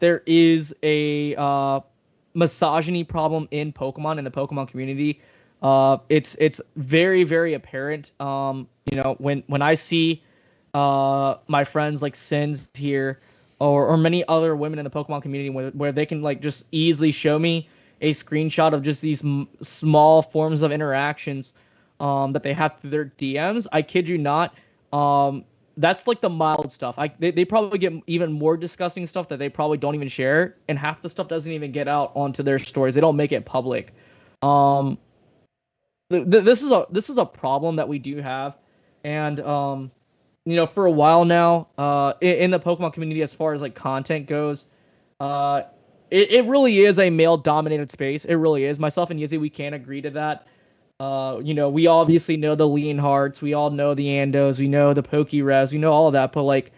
there is a misogyny problem in Pokemon, in the Pokemon community. It's very, very apparent. When I see my friends like Sins here, or many other women in the Pokemon community, where they can like just easily show me a screenshot of just these small forms of interactions that they have through their DMs. I kid you not. That's like the mild stuff. They probably get even more disgusting stuff that they probably don't even share, and half the stuff doesn't even get out onto their stories. They don't make it public. Um, this is a problem that we do have, and for a while now, in the Pokemon community, as far as like content goes, uh, it really is a male dominated space. It really is. Myself and Yizzy, we can agree to that. We obviously know the Leonhards, we all know the Andos, we know the Pokerevs, we know all of that, but like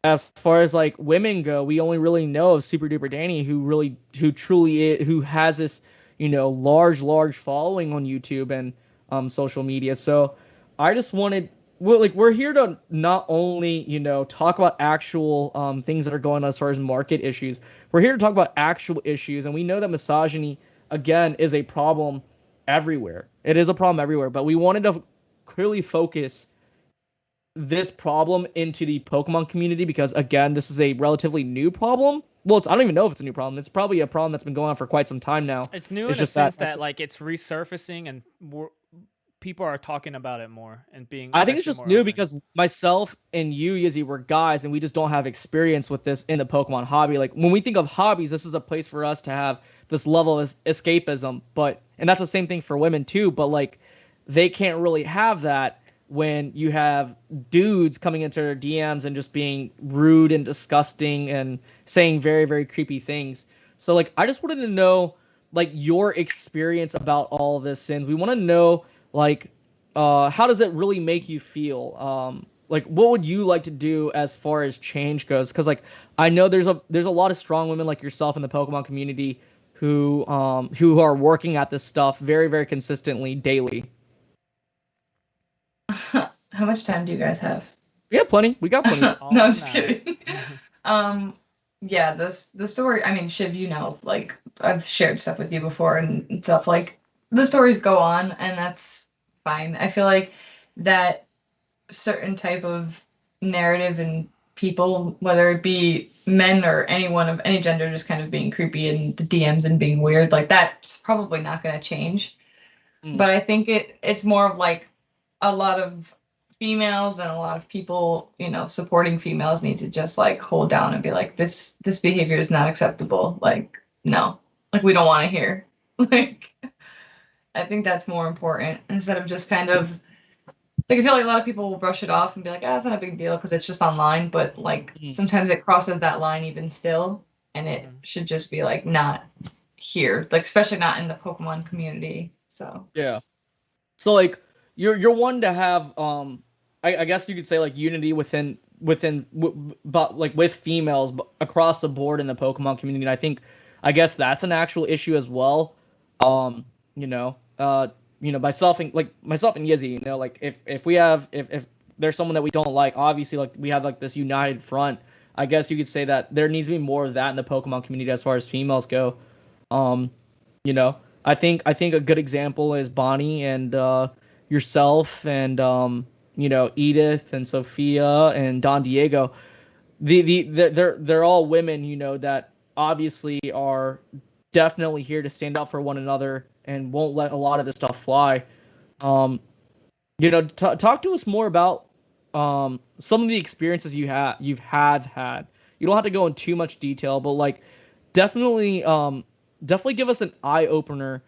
as far as like women go, we only really know of Super Duper Danny, who truly is, who has this, large following on YouTube and social media. So I just wanted, we're here to not only, talk about actual things that are going on as far as market issues. We're here to talk about actual issues, and we know that misogyny again is a problem everywhere. It is a problem everywhere, but we wanted to clearly focus this problem into the Pokemon community because, again, this is a relatively new problem. Well, I don't even know if it's a new problem. It's probably a problem that's been going on for quite some time now. It's new in a sense that like it's resurfacing and people are talking about it more and being. I think it's just new because myself and you, Yizzy, were guys, and we just don't have experience with this in the Pokemon hobby. Like when we think of hobbies, this is a place for us to have this level of escapism. And that's the same thing for women too. But like, they can't really have that when you have dudes coming into their DMs and just being rude and disgusting and saying very, very creepy things. So like, I just wanted to know like your experience about all of this, Sins. We want to know like, how does it really make you feel? Like, what would you like to do as far as change goes? Because like, I know there's a lot of strong women like yourself in the Pokemon community who are working at this stuff very, very consistently daily. How much time do you guys have? We have plenty. We got plenty. No, I'm just kidding. Yeah, the story. I mean, Shiv, like I've shared stuff with you before and stuff. Like the stories go on, and that's fine. I feel like that certain type of narrative and people, whether it be men or anyone of any gender, just kind of being creepy in the DMs and being weird, like that's probably not going to change. But I think it's more of like a lot of females and a lot of people, supporting females need to just like hold down and be like, this behavior is not acceptable. Like, no, like we don't want to hear. Like, I think that's more important instead of just kind of like, I feel like a lot of people will brush it off and be like, it's not a big deal because it's just online. But like sometimes it crosses that line even still, and it should just be like not here, like especially not in the Pokemon community. So yeah. So like you're one to have I guess you could say like unity but like with females across the board in the Pokemon community. And I guess that's an actual issue as well. Myself and Yizzy, like if there's someone that we don't like, obviously like we have like this united front. I guess you could say that there needs to be more of that in the Pokemon community as far as females go. I think a good example is Bonnie and yourself and Edith and Sophia and Don Diego. They're all women, that obviously are definitely here to stand up for one another and won't let a lot of this stuff fly. Talk to us more about some of the experiences you've had. You don't have to go in too much detail, but like definitely give us an eye opener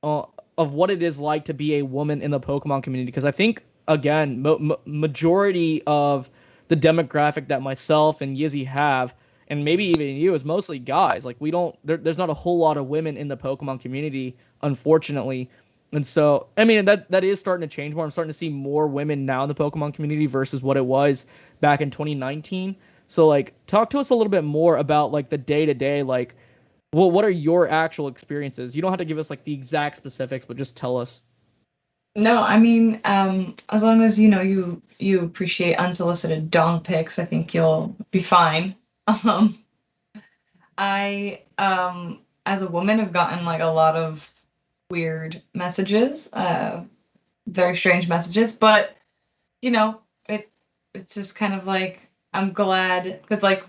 of what it is like to be a woman in the Pokemon community. Because I think again, majority of the demographic that myself and Yizzy have, and maybe even you, is mostly guys. Like there's not a whole lot of women in the Pokemon community, unfortunately. And so, I mean, that is starting to change more. I'm starting to see more women now in the Pokemon community versus what it was back in 2019. So like, talk to us a little bit more about like the day to day, like, well, what are your actual experiences? You don't have to give us like the exact specifics, but just tell us. No, I mean, as long as you appreciate unsolicited dong pics, I think you'll be fine. I as a woman have gotten like a lot of weird messages, very strange messages, but you know, it's just kind of like I'm glad because like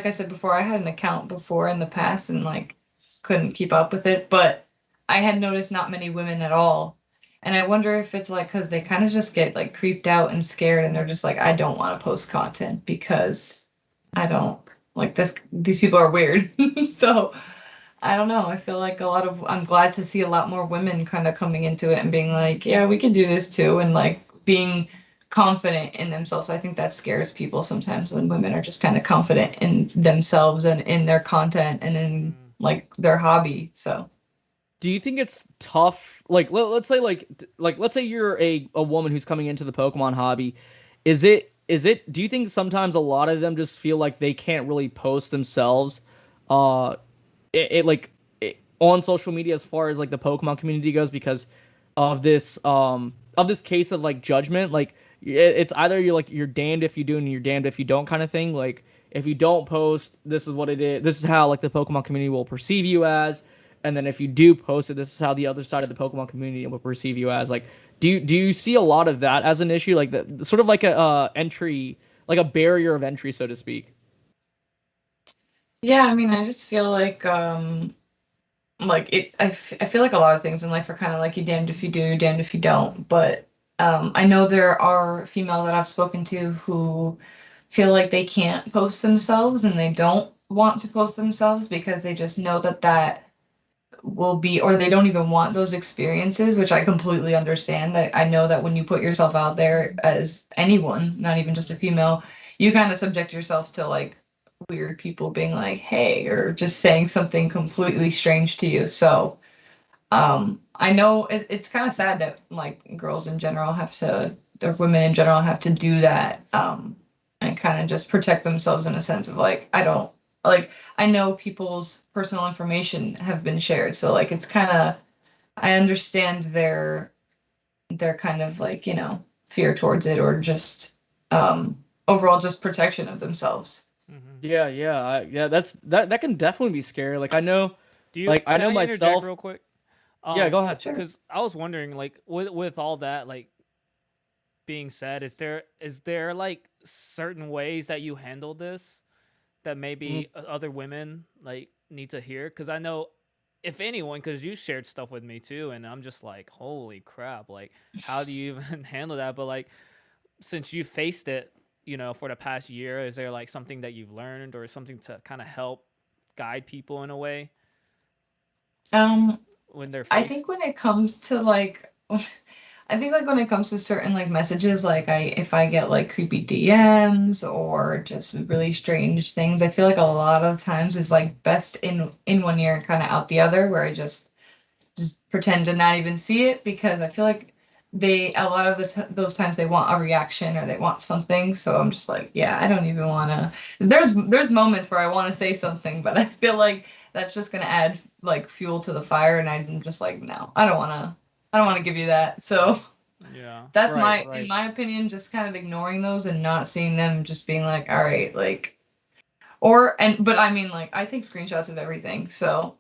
I said before, I had an account before in the past and like couldn't keep up with it, but I had noticed not many women at all. And I wonder if it's like because they kind of just get like creeped out and scared and they're just like, I don't want to post content because I don't like this. These people are weird. So I don't know. I feel like I'm glad to see a lot more women kind of coming into it and being like, yeah, we can do this too. And like being confident in themselves. I think that scares people sometimes when women are just kind of confident in themselves and in their content and in like their hobby. So Do you think it's tough? Like, let's say let's say you're a woman who's coming into the Pokemon hobby. Do you think sometimes a lot of them just feel like they can't really post themselves, uh, on social media as far as like the Pokemon community goes because of this case of like judgment? Like, it's either you're damned if you do and you're damned if you don't kind of thing. Like, if you don't post, this is what it is. This is how like the Pokemon community will perceive you as. And then if you do post it, this is how the other side of the Pokemon community will perceive you as. Like, do you see a lot of that as an issue? Like the sort of like a entry, like a barrier of entry, so to speak. yeah, I mean, I just feel like I feel like a lot of things in life are kind of like you damned if you do, you're damned if you don't. But I know there are females that I've spoken to who feel like they can't post themselves and they don't want to post themselves because they just know that will be, or they don't even want those experiences, which I completely understand. I know that when you put yourself out there as anyone, not even just a female, you kind of subject yourself to like weird people being like, hey, or just saying something completely strange to you. So I know it's kind of sad that like girls in general have to, or women in general have to do that, and kind of just protect themselves in a sense of like, I don't like, I know people's personal information have been shared. So like, it's kind of, I understand their kind of like, fear towards it or just, overall just protection of themselves. Yeah. That can definitely be scary. Like, I know, Do you? like I Can know I interject myself. real quick? Yeah, go ahead. Sure. Because I was wondering, like, with all that, like, being said, is there like certain ways that you handle this that maybe other women like need to hear? Because I know if anyone, because you shared stuff with me too, and I'm just like, holy crap, like, how do you even handle that? But like, since you faced it, for the past year, is there like something that you've learned or something to kind of help guide people in a way Um, when they're I think faced? when it comes to like, I think like when it comes to certain like messages, like if I get like creepy DMs or just really strange things, I feel like a lot of times it's like best in one ear and kind of out the other, where I just pretend to not even see it because I feel like a lot of those times they want a reaction or they want something. So I'm just like, yeah, I don't even want to. There's moments where I want to say something, but I feel like that's just gonna add like fuel to the fire, and I'm just like, no, I don't want to. I don't want to give you that. So Yeah. that's Right, in right. my opinion, just kind of ignoring those and not seeing them, just being like, all right, like, but I mean, like, I take screenshots of everything. So,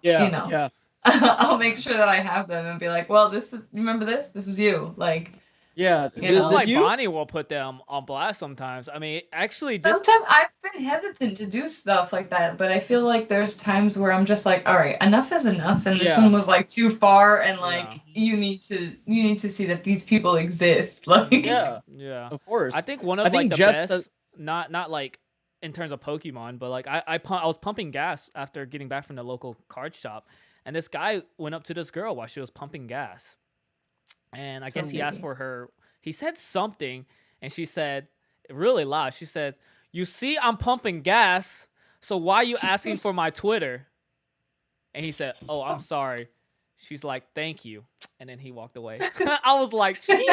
Yeah, yeah, I'll make sure that I have them and be like, well, remember this? This was you. Like, yeah. you Even know, This like you? Bonnie will put them on blast sometimes. I mean, actually, just sometimes I've been hesitant to do stuff like that, but I feel like there's times where I'm just like, all right, enough is enough. And this Yeah, one was like too far. And yeah, like, you need to see that these people exist. Like, yeah. yeah. Of I course. think one I of like think the Jeff said. best, not like in terms of Pokemon, but like I was pumping gas after getting back from the local card shop, and this guy went up to this girl while she was pumping gas, and I so guess he asked mean. for her. He said something, and she said really loud. She said, "You see, I'm pumping gas, so why are you asking for my Twitter?" And he said, "Oh, I'm sorry." She's like, "Thank you," and then he walked away. I was like, "Gee."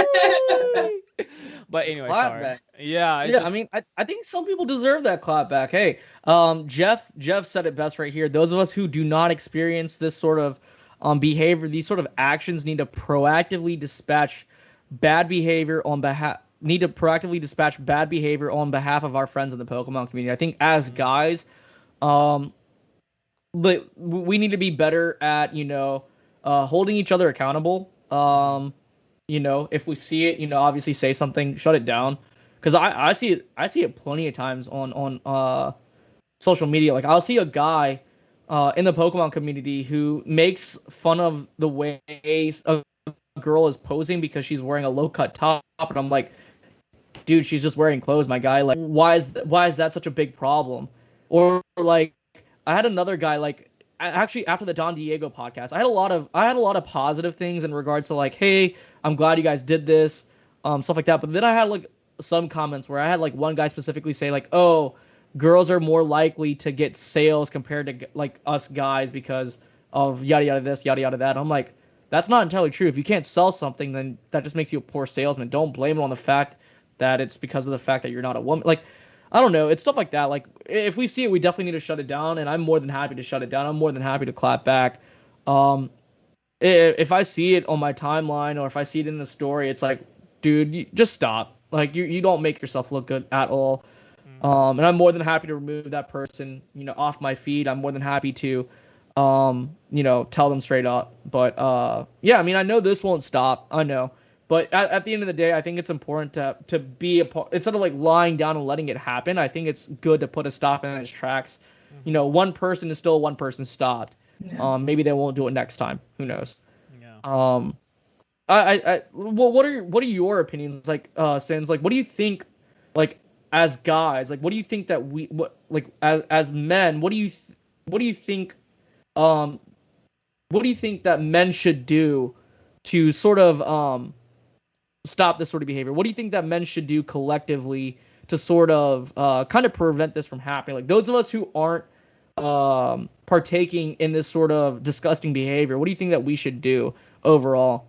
But anyway, Clap sorry. back. Yeah, it Yeah, I just mean, I think some people deserve that clap back. Hey, Jeff said it best right here. Those of us who do not experience this sort of behavior, these sort of actions, need to proactively dispatch bad behavior on behalf of our friends in the Pokemon community. I think as guys, um, we need to be better at, holding each other accountable. If we see it, obviously say something, shut it down. Because I see it plenty of times on social media. Like I'll see a guy in the Pokemon community who makes fun of the way a girl is posing because she's wearing a low cut top, and I'm like, dude, she's just wearing clothes, my guy. Like, why is that such a big problem? Or like, I had another guy like actually after the Don Diego podcast, I had a lot of positive things in regards to like, hey, I'm glad you guys did this, stuff like that. But then I had like some comments where I had like one guy specifically say like, oh, girls are more likely to get sales compared to like us guys because of yada yada this, yada yada that. I'm like, that's not entirely true. If you can't sell something, then that just makes you a poor salesman. Don't blame it on the fact that it's because of the fact that you're not a woman. Like, I don't know. It's stuff like that. Like, if we see it, we definitely need to shut it down. And I'm more than happy to shut it down. I'm more than happy to clap back. Um, if I see it on my timeline or if I see it in the story, it's like, dude, just stop. Like, you don't make yourself look good at all. And I'm more than happy to remove that person, off my feed. I'm more than happy to, tell them straight up. But yeah, I mean, I know this won't stop. I know. But at the end of the day, I think it's important to be a part, instead of like lying down and letting it happen. I think it's good to put a stop in its tracks. One person is still one person stopped. Yeah. Maybe they won't do it next time. Who knows? Yeah. Well, what are your opinions? Like, Sins, like, what do you think, like, as guys, like, what do you think that as men, what do you think, what do you think that men should do to sort of, stop this sort of behavior? What do you think that men should do collectively to sort of kind of prevent this from happening? Like those of us who aren't partaking in this sort of disgusting behavior, what do you think that we should do overall?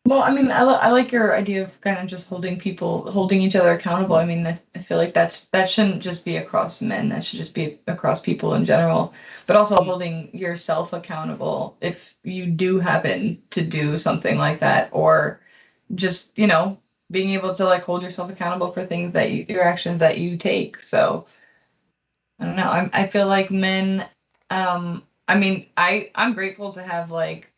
Well, I mean, I like your idea of kind of just holding each other accountable. I mean, I feel like that shouldn't just be across men. That should just be across people in general. But also holding yourself accountable if you do happen to do something like that, or just being able to like hold yourself accountable for things that your actions that you take. So I don't know. I feel like men. I mean, I'm grateful to have like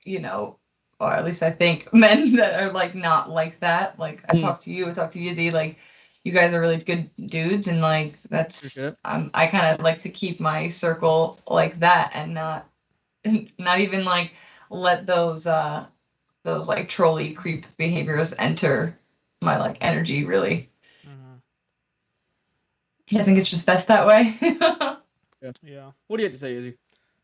or at least I think men that are like not like that. Like I talk to you, I talk to Yizzy. Like you guys are really good dudes, and like that's Appreciate I kind of like to keep my circle like that, and not even like let those like trolley creep behaviors enter my like energy really. Yeah, I think it's just best that way. Yeah. What do you have to say, Izzy?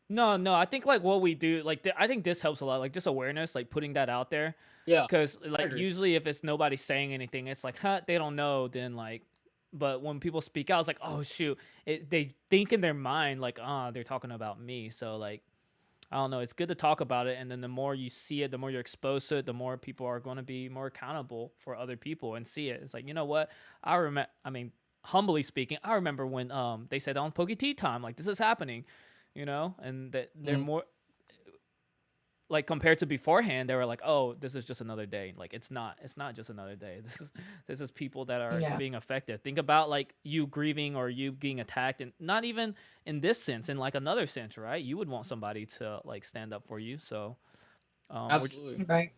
No. I think like what we do, like I think this helps a lot. Like just awareness, like putting that out there. Yeah. Because like usually if it's nobody saying anything, it's like, huh, they don't know. Then like, but when people speak out, it's like, oh shoot, they think in their mind like, they're talking about me. So like, I don't know. It's good to talk about it, and then the more you see it, the more you're exposed to it, the more people are going to be more accountable for other people and see it. It's like, you know what? I mean, humbly speaking, I remember when they said on Poke Tea Time, like this is happening, and that they're more like compared to beforehand, they were like, oh, this is just another day. Like it's not just another day. This is people that are being affected. Think about like you grieving or you being attacked, and not even in this sense, in like another sense, right? You would want somebody to like stand up for you. So Absolutely. Right.